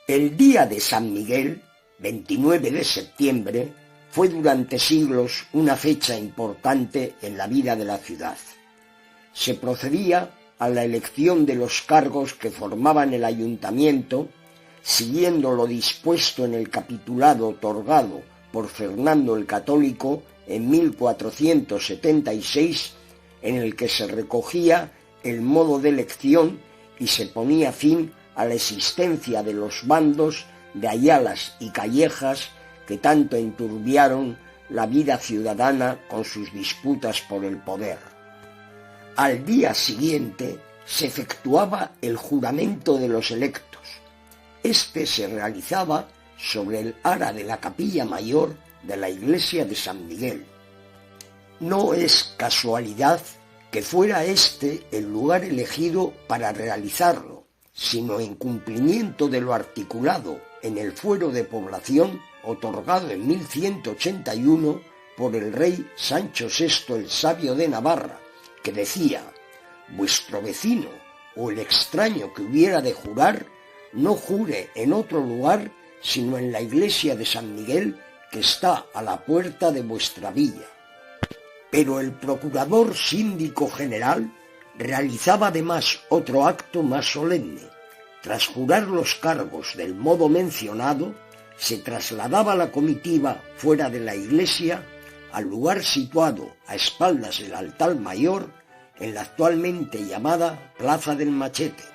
El día de San Miguel, 29 de septiembre, fue durante siglos una fecha importante en la vida de la ciudad. Se procedía a la elección de los cargos que formaban el ayuntamiento, siguiendo lo dispuesto en el capitulado otorgado por Fernando el Católico en 1476, en el que se recogía el modo de elección y se ponía fin a la existencia de los bandos de ayalas y callejas que tanto enturbiaron la vida ciudadana con sus disputas por el poder. Al día siguiente se efectuaba el juramento de los electos. Este se realizaba sobre el ara de la capilla mayor de la iglesia de San Miguel. No es casualidad que fuera este el lugar elegido para realizarlo, sino en cumplimiento de lo articulado en el fuero de población otorgado en 1181 por el rey Sancho VI el Sabio de Navarra, que decía: «Vuestro vecino o el extraño que hubiera de jurar, no jure en otro lugar sino en la iglesia de San Miguel, que está a la puerta de vuestra villa». Pero el procurador síndico general realizaba además otro acto más solemne. Tras jurar los cargos del modo mencionado, se trasladaba la comitiva fuera de la iglesia al lugar situado a espaldas del altar mayor, en la actualmente llamada Plaza del Machete.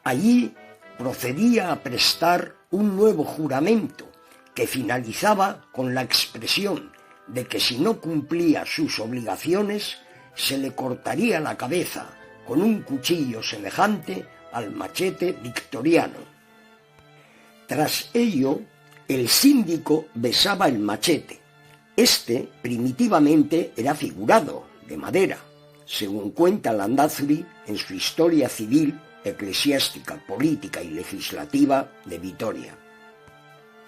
Allí procedía a prestar un nuevo juramento, que finalizaba con la expresión de que si no cumplía sus obligaciones, se le cortaría la cabeza con un cuchillo semejante al machete victoriano. Tras ello, el síndico besaba el machete. Este primitivamente era figurado, de madera, según cuenta Landázuri en su Historia Civil, Eclesiástica, Política y Legislativa de Vitoria.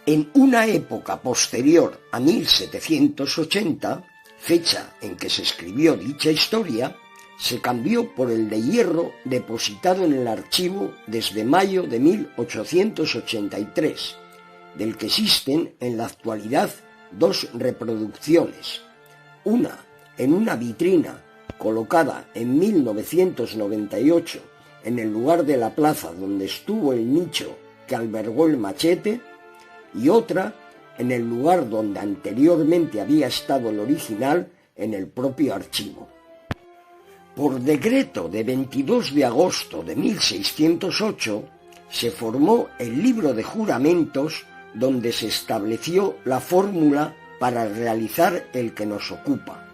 En una época posterior a 1780, fecha en que se escribió dicha historia, se cambió por el de hierro depositado en el archivo desde mayo de 1883, del que existen en la actualidad dos reproducciones, una en una vitrina colocada en 1998 en el lugar de la plaza donde estuvo el nicho que albergó el machete, y otra en el lugar donde anteriormente había estado el original, en el propio archivo. Por decreto de 22 de agosto de 1608 se formó el libro de juramentos, donde se estableció la fórmula para realizar el que nos ocupa.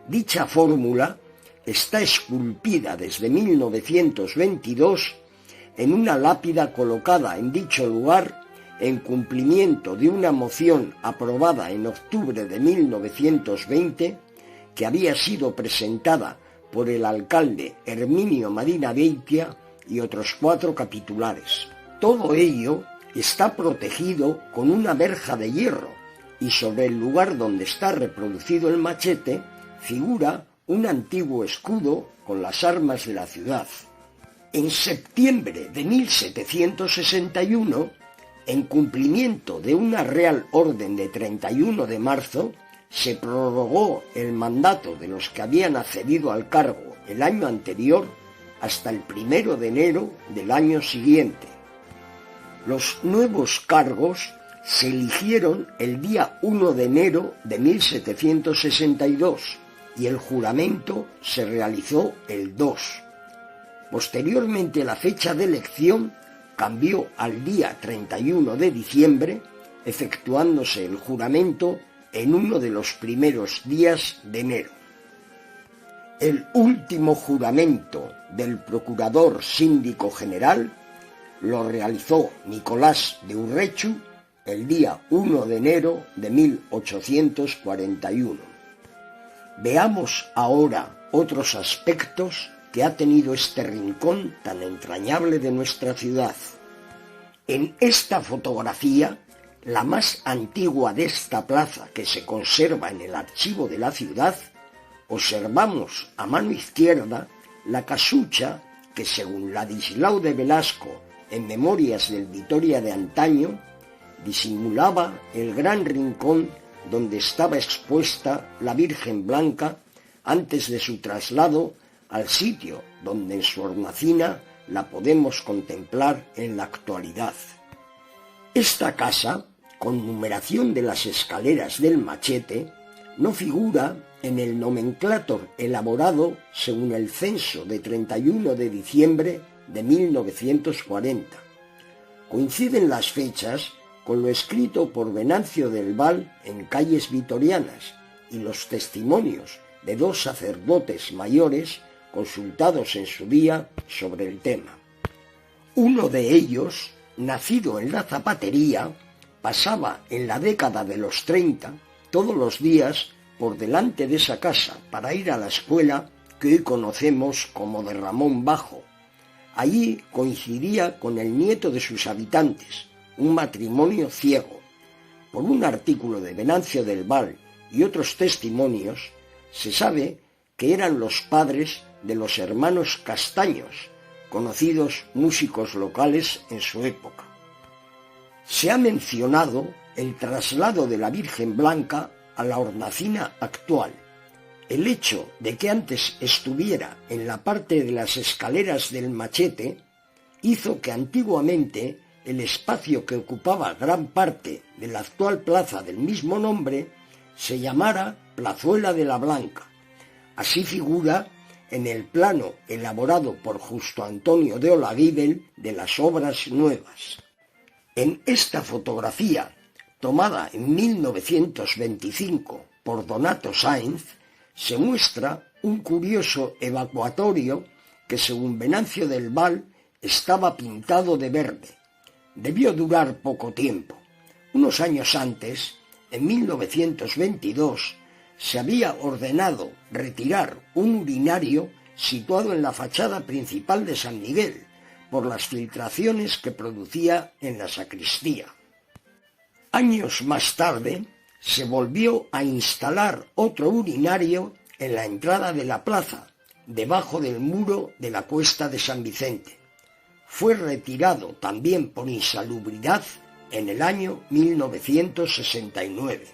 Dicha fórmula está esculpida desde 1922 en una lápida colocada en dicho lugar en cumplimiento de una moción aprobada en octubre de 1920, que había sido presentada por el alcalde Herminio Medina Beitia y otros 4 capitulares. Todo ello está protegido con una verja de hierro, y sobre el lugar donde está reproducido el machete figura un antiguo escudo con las armas de la ciudad. En septiembre de 1761, en cumplimiento de una Real Orden de 31 de marzo, se prorrogó el mandato de los que habían accedido al cargo el año anterior hasta el 1 de enero del año siguiente. Los nuevos cargos se eligieron el día 1 de enero de 1762 y el juramento se realizó el 2. Posteriormente, la fecha de elección cambió al día 31 de diciembre, efectuándose el juramento en uno de los primeros días de enero. El último juramento del procurador síndico general lo realizó Nicolás de Urrechu el día 1 de enero de 1841. Veamos ahora otros aspectos que ha tenido este rincón tan entrañable de nuestra ciudad. En esta fotografía, la más antigua de esta plaza que se conserva en el archivo de la ciudad, observamos a mano izquierda la casucha que, según Ladislao de Velasco en Memorias del Vitoria de antaño, disimulaba el gran rincón donde estaba expuesta la Virgen Blanca antes de su traslado al sitio donde en su hornacina la podemos contemplar en la actualidad. Esta casa, con numeración de las escaleras del Machete, no figura en el nomenclátor elaborado según el censo de 31 de diciembre de 1940. Coinciden las fechas con lo escrito por Venancio del Val en Calles Vitorianas y los testimonios de dos sacerdotes mayores consultados en su día sobre el tema. Uno de ellos, nacido en la zapatería, pasaba en la década de los 30 todos los días por delante de esa casa para ir a la escuela que hoy conocemos como de Ramón Bajo. Allí coincidía con el nieto de sus habitantes, un matrimonio ciego. Por un artículo de Venancio del Val y otros testimonios, se sabe que eran los padres de los hermanos Castaños, conocidos músicos locales en su época. Se ha mencionado el traslado de la Virgen Blanca a la hornacina actual. El hecho de que antes estuviera en la parte de las escaleras del Machete hizo que antiguamente el espacio que ocupaba gran parte de la actual plaza del mismo nombre se llamara Plazuela de la Blanca. Así figura en el plano elaborado por Justo Antonio de Olaguíbel de las Obras Nuevas. En esta fotografía, tomada en 1925 por Donato Sáenz, se muestra un curioso evacuatorio que, según Venancio del Val, estaba pintado de verde. Debió durar poco tiempo. Unos años antes, en 1922, se había ordenado retirar un urinario situado en la fachada principal de San Miguel, por las filtraciones que producía en la sacristía. Años más tarde, se volvió a instalar otro urinario en la entrada de la plaza, debajo del muro de la Cuesta de San Vicente. Fue retirado también por insalubridad en el año 1969.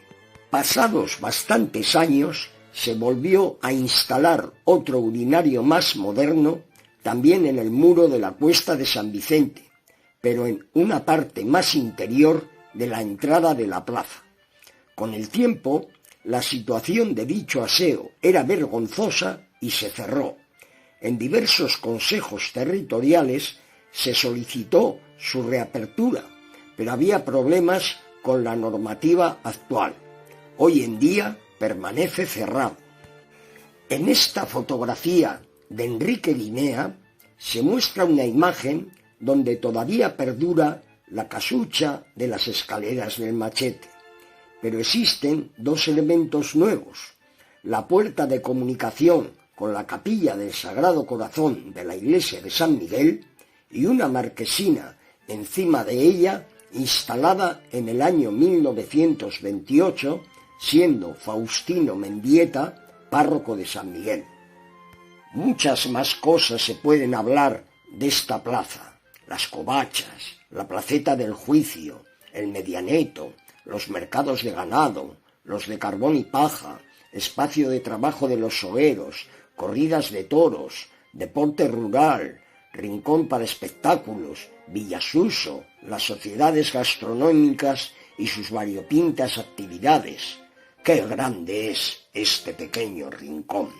Pasados bastantes años, se volvió a instalar otro urinario más moderno, también en el muro de la Cuesta de San Vicente, pero en una parte más interior de la entrada de la plaza. Con el tiempo, la situación de dicho aseo era vergonzosa y se cerró. En diversos consejos territoriales se solicitó su reapertura, pero había problemas con la normativa actual. Hoy en día permanece cerrado. En esta fotografía de Enrique Guinea se muestra una imagen donde todavía perdura la casucha de las escaleras del Machete, pero existen dos elementos nuevos: la puerta de comunicación con la capilla del Sagrado Corazón de la iglesia de San Miguel y una marquesina encima de ella instalada en el año 1928, siendo Faustino Mendieta párroco de San Miguel. Muchas más cosas se pueden hablar de esta plaza: las covachas, la placeta del Juicio, el Medianeto, los mercados de ganado, los de carbón y paja, espacio de trabajo de los soeros, corridas de toros, deporte rural, rincón para espectáculos, Villasuso, las sociedades gastronómicas y sus variopintas actividades. ¡Qué grande es este pequeño rincón!